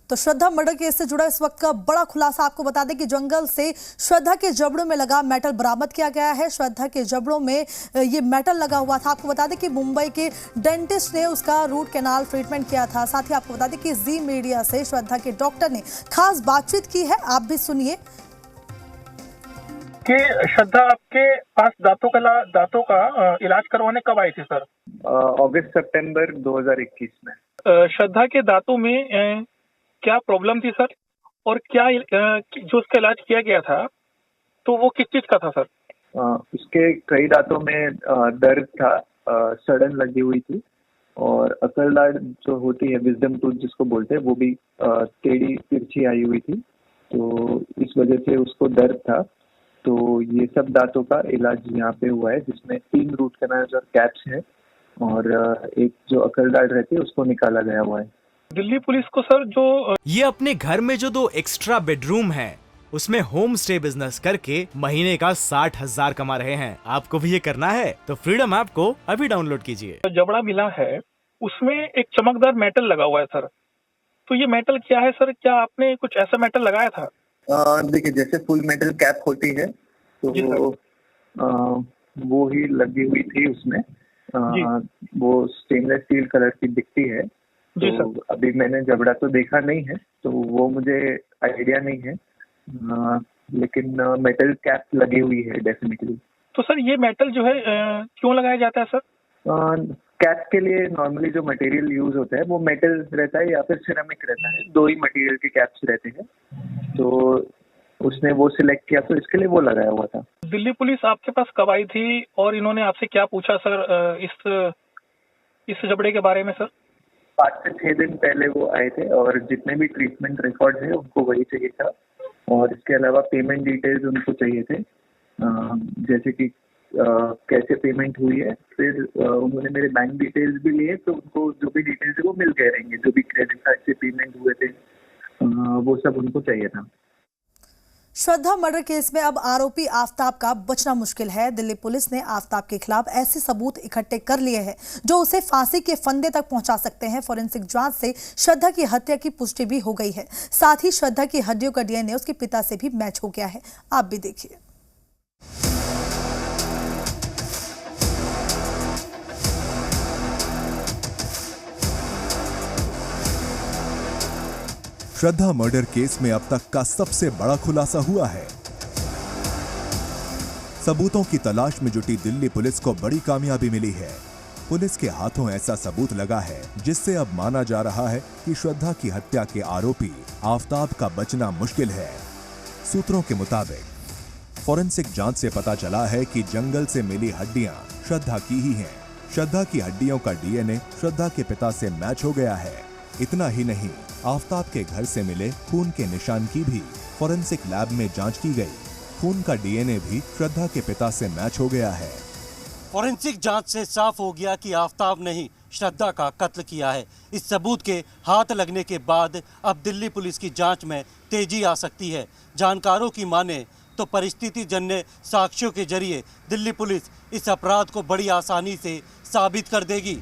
तो श्रद्धा murder case से जुड़ा इस वक्त का बड़ा खुलासा आपको बता दें कि जंगल से श्रद्धा के जबड़ों में लगा मेटल बरामद किया गया है। श्रद्धा के जबड़ों में ये मेटल लगा हुआ था। आपको बता दें कि मुंबई के डेंटिस्ट ने उसका रूट कैनाल ट्रीटमेंट किया था। साथ ही आपको बता दें कि जी मीडिया से श्रद्धा के डॉक्टर ने खास बातचीत की है, आप भी सुनिए। कि श्रद्धा आपके पास दांतों का इलाज करवाने कब आई थी सर? अगस्त सितंबर 2021 में। श्रद्धा के दांतों में क्या प्रॉब्लम थी सर, और क्या जो उसका इलाज किया गया था तो वो किस चीज का था सर? उसके कई दांतों में दर्द था, सड़न लगी हुई थी, और अकल दाढ़ जो होती है, विजडम टूथ जिसको बोलते हैं, वो भी टेढ़ी तिरछी आई हुई थी। तो इस वजह से उसको दर्द था। तो ये सब दांतों का इलाज यहाँ पे हुआ है, जिसमें 3 रूट कैनाल्स और कैप्स है, और एक जो अकल दाढ़ रहती है उसको निकाला गया हुआ है। दिल्ली पुलिस को सर जो ये अपने घर में जो 2 एक्स्ट्रा बेडरूम है उसमें होम स्टे बिजनेस करके महीने का 60,000 कमा रहे हैं। आपको भी ये करना है तो फ्रीडम ऐप को अभी डाउनलोड कीजिए। जबड़ा मिला है उसमें एक चमकदार मेटल लगा हुआ है सर, तो ये मेटल क्या है सर? क्या आपने कुछ ऐसा मेटल लगाया था? देखिए, जैसे फुल मेटल कैप होती है तो वो ही लगी हुई थी उसमें। वो स्टेनलेस स्टील कलर की दिखती है। तो अभी मैंने जबड़ा तो देखा नहीं है, तो वो मुझे आइडिया नहीं है, लेकिन मेटल कैप लगी हुई है डेफिनेटली। तो सर ये मेटल जो है क्यों लगाया जाता है सर? कैप के लिए नॉर्मली जो मटेरियल यूज होता है वो मेटल रहता है या फिर सिरेमिक रहता है। 2 ही मटेरियल के कैप्स रहते हैं, तो उसने वो सिलेक्ट किया, तो इसके लिए वो लगाया हुआ था। दिल्ली पुलिस आपके पास कब आई थी और इन्होंने आपसे क्या पूछा सर इस जबड़े के बारे में सर? 5 से 6 दिन पहले वो आए थे, और जितने भी ट्रीटमेंट रिकॉर्ड है उनको वही चाहिए था, और इसके अलावा पेमेंट डिटेल्स उनको चाहिए थे, जैसे कि कैसे पेमेंट हुई है। फिर उन्होंने मेरे बैंक डिटेल्स भी लिए, तो उनको जो भी डिटेल्स है वो मिल गए रहेंगे। जो भी क्रेडिट कार्ड से पेमेंट हुए थे वो सब उनको चाहिए था। श्रद्धा मर्डर केस में अब आरोपी आफ्ताब का बचना मुश्किल है। दिल्ली पुलिस ने आफ्ताब के खिलाफ ऐसे सबूत इकट्ठे कर लिए हैं जो उसे फांसी के फंदे तक पहुंचा सकते हैं। फोरेंसिक जांच से श्रद्धा की हत्या की पुष्टि भी हो गई है। साथ ही श्रद्धा की हड्डियों का डीएनए उसके पिता से भी मैच हो गया है। आप भी देखिए। श्रद्धा मर्डर केस में अब तक का सबसे बड़ा खुलासा हुआ है। सबूतों की तलाश में जुटी दिल्ली पुलिस को बड़ी कामयाबी मिली है। पुलिस के हाथों ऐसा सबूत लगा है जिससे अब माना जा रहा है कि श्रद्धा की हत्या के आरोपी आफ्ताब का बचना मुश्किल है। सूत्रों के मुताबिक फोरेंसिक जांच से पता चला है कि जंगल से मिली हड्डियां श्रद्धा की ही हैं। श्रद्धा की हड्डियों का डीएनए श्रद्धा के पिता से मैच हो गया है। इतना ही नहीं, आफ्ताब के घर से मिले खून के निशान की भी फोरेंसिक लैब में जांच की गई। खून का डीएनए भी श्रद्धा के पिता से मैच हो गया है। फोरेंसिक जांच से साफ हो गया कि आफ्ताब ने ही श्रद्धा का कत्ल किया है। इस सबूत के हाथ लगने के बाद अब दिल्ली पुलिस की जांच में तेजी आ सकती है। जानकारों की माने तो परिस्थिति जन्य साक्ष्यों के जरिए दिल्ली पुलिस इस अपराध को बड़ी आसानी से साबित कर देगी।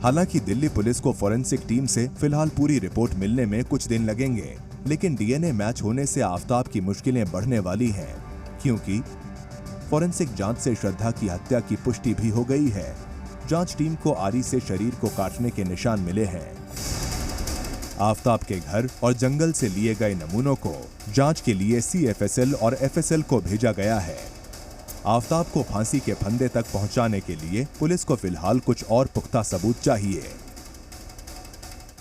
हालांकि दिल्ली पुलिस को फोरेंसिक टीम से फिलहाल पूरी रिपोर्ट मिलने में कुछ दिन लगेंगे, लेकिन डीएनए मैच होने से आफ्ताब की मुश्किलें बढ़ने वाली हैं, क्योंकि फोरेंसिक जांच से श्रद्धा की हत्या की पुष्टि भी हो गई है। जांच टीम को आरी से शरीर को काटने के निशान मिले हैं। आफ्ताब के घर और जंगल से लिए गए नमूनों को जांच के लिए CFSL और FSL को भेजा गया है। आफ्ताब को फांसी के फंदे तक पहुंचाने के लिए पुलिस को फिलहाल कुछ और पुख्ता सबूत चाहिए।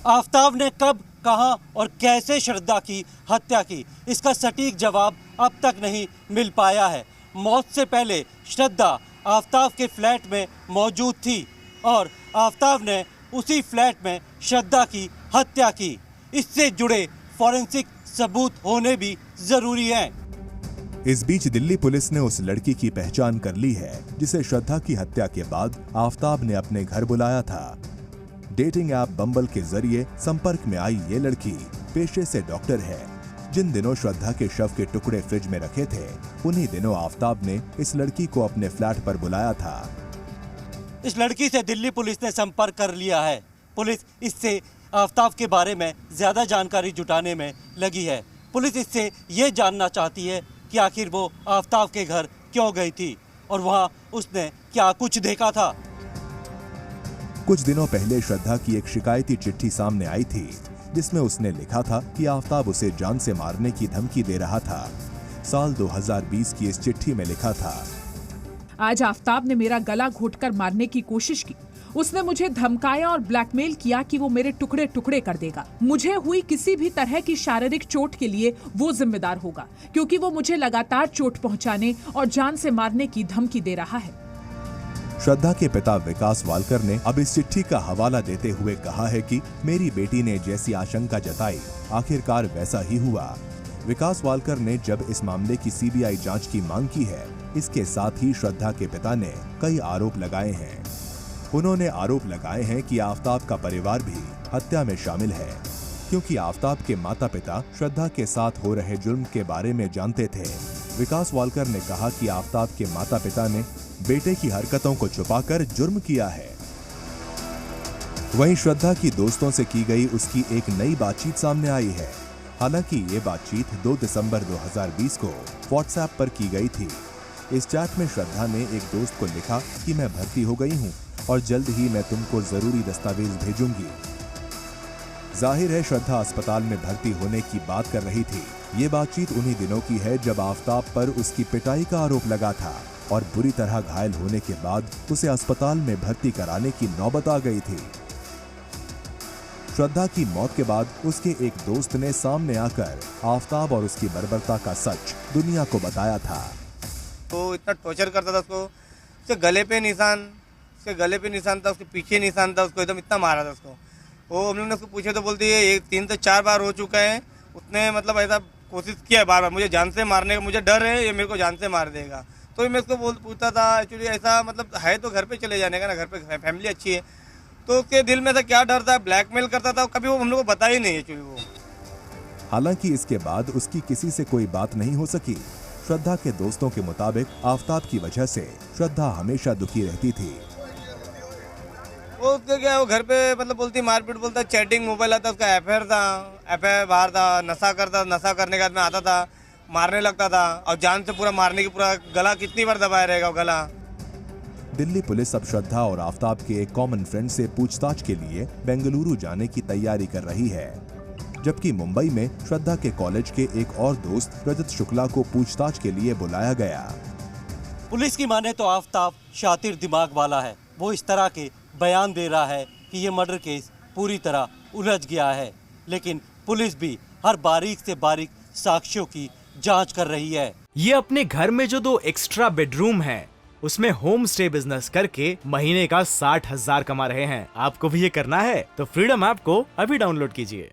आफ्ताब ने कब, कहां और कैसे श्रद्धा की हत्या की, इसका सटीक जवाब अब तक नहीं मिल पाया है। मौत से पहले श्रद्धा आफ्ताब के फ्लैट में मौजूद थी और आफ्ताब ने उसी फ्लैट में श्रद्धा की हत्या की। इससे जुड़े फोरेंसिक सबूत होने भी जरूरी हैं। इस बीच दिल्ली पुलिस ने उस लड़की की पहचान कर ली है जिसे श्रद्धा की हत्या के बाद आफ्ताब ने अपने घर बुलाया था। डेटिंग ऐप बम्बल के जरिए संपर्क में आई ये लड़की पेशे से डॉक्टर है। जिन दिनों श्रद्धा के शव के टुकड़े फ्रिज में रखे थे, उन्हीं दिनों आफ्ताब ने इस लड़की को अपने फ्लैट पर बुलाया था। इस लड़की से दिल्ली पुलिस ने संपर्क कर लिया है। पुलिस इससे आफ्ताब के बारे में ज़्यादा जानकारी जुटाने में लगी है। पुलिस इससे ये जानना चाहती है कि आखिर वो आफ्ताब के घर क्यों गई थी और वहाँ उसने क्या कुछ देखा था। कुछ दिनों पहले श्रद्धा की एक शिकायती चिट्ठी सामने आई थी जिसमें उसने लिखा था कि आफ्ताब उसे जान से मारने की धमकी दे रहा था। साल 2020 की इस चिट्ठी में लिखा था, आज आफ्ताब ने मेरा गला घोटकर मारने की कोशिश की। उसने मुझे धमकाया और ब्लैकमेल किया कि वो मेरे टुकड़े टुकड़े कर देगा। मुझे हुई किसी भी तरह की शारीरिक चोट के लिए वो जिम्मेदार होगा, क्योंकि वो मुझे लगातार चोट पहुंचाने और जान से मारने की धमकी दे रहा है। श्रद्धा के पिता विकास वालकर ने अब इस चिट्ठी का हवाला देते हुए कहा है कि मेरी बेटी ने जैसी आशंका जताई आखिरकार वैसा ही हुआ। विकास वालकर ने जब इस मामले की सीबीआई जांच की मांग की है, इसके साथ ही श्रद्धा के पिता ने कई आरोप लगाए हैं। उन्होंने आरोप लगाए हैं कि आफ्ताब का परिवार भी हत्या में शामिल है, क्योंकि आफ्ताब के माता पिता श्रद्धा के साथ हो रहे जुर्म के बारे में जानते थे। विकास वालकर ने कहा कि आफ्ताब के माता पिता ने बेटे की हरकतों को छुपाकर जुर्म किया है। वहीं श्रद्धा की दोस्तों से की गई उसकी एक नई बातचीत सामने आई है। हालांकि ये बातचीत 2 दिसंबर 2020 को व्हाट्सएप पर की गई थी। इस चैट में श्रद्धा ने एक दोस्त को लिखा कि मैं भर्ती हो गई हूँ और जल्द ही मैं तुमको जरूरी दस्तावेज भेजूंगी। जाहिर है श्रद्धा अस्पताल में भर्ती होने की बात कर रही थी। ये बातचीत उन्हीं दिनों की है जब आफ्ताब पर उसकी पिटाई का आरोप लगा था और बुरी तरह घायल होने के बाद उसे अस्पताल में भर्ती कराने की नौबत आ गई थी। श्रद्धा की मौत के बाद उसके एक दोस्त ने सामने आकर आफ्ताब और उसकी बर्बरता का सच दुनिया को बताया था। तो इतना टॉर्चर करता था उसको, उसके गले पे निशान था, उसके पीछे निशान था, उसको एकदम इतना मारा था उसको। वो हम लोग ने उसको पूछे तो बोलती है ये 3 से 4 बार हो चुका है। उसने मतलब ऐसा कोशिश किया है बार-बार मुझे जान से मारने का, मुझे डर है ये मेरे को जान से मार देगा। तो मैं उसको पूछता था एक्चुअली ऐसा मतलब है तो घर पे चले जाने का ना, घर पे फैमिली अच्छी है। तो उसके दिल में ऐसा क्या डर था, ब्लैकमेल करता था, कभी वो हम लोग को बता ही नहीं एक्चुअली वो। हालांकि इसके बाद उसकी किसी से कोई बात नहीं हो सकी। श्रद्धा के दोस्तों के मुताबिक आफ्ताब की वजह से श्रद्धा हमेशा दुखी रहती थी। वो उसके क्या वो घर पे मतलब बोलती मारपीट, बोलता चैटिंग मोबाइल आता, उसका अफेयर बाहर था, नशा करने के बाद में आता था, मारने लगता था और जान से पूरा मारने की पूरा गला कितनी बार दबाया रहेगा वो गला। दिल्ली पुलिस अब श्रद्धा और आफ्ताब के एक कॉमन फ्रेंड से पूछताछ के लिए बेंगलुरु जाने की तैयारी कर रही है, जबकि मुंबई में श्रद्धा के कॉलेज के एक और दोस्त रजत शुक्ला को पूछताछ के लिए बुलाया गया। पुलिस की माने तो आफ्ताब शातिर दिमाग वाला है। वो इस तरह के बयान दे रहा है कि ये मर्डर केस पूरी तरह उलझ गया है, लेकिन पुलिस भी हर बारीक से बारीक साक्ष्यों की जांच कर रही है। ये अपने घर में जो 2 एक्स्ट्रा बेडरूम है उसमें होम स्टे बिजनेस करके महीने का 60,000 कमा रहे हैं। आपको भी ये करना है तो फ्रीडम ऐप को अभी डाउनलोड कीजिए।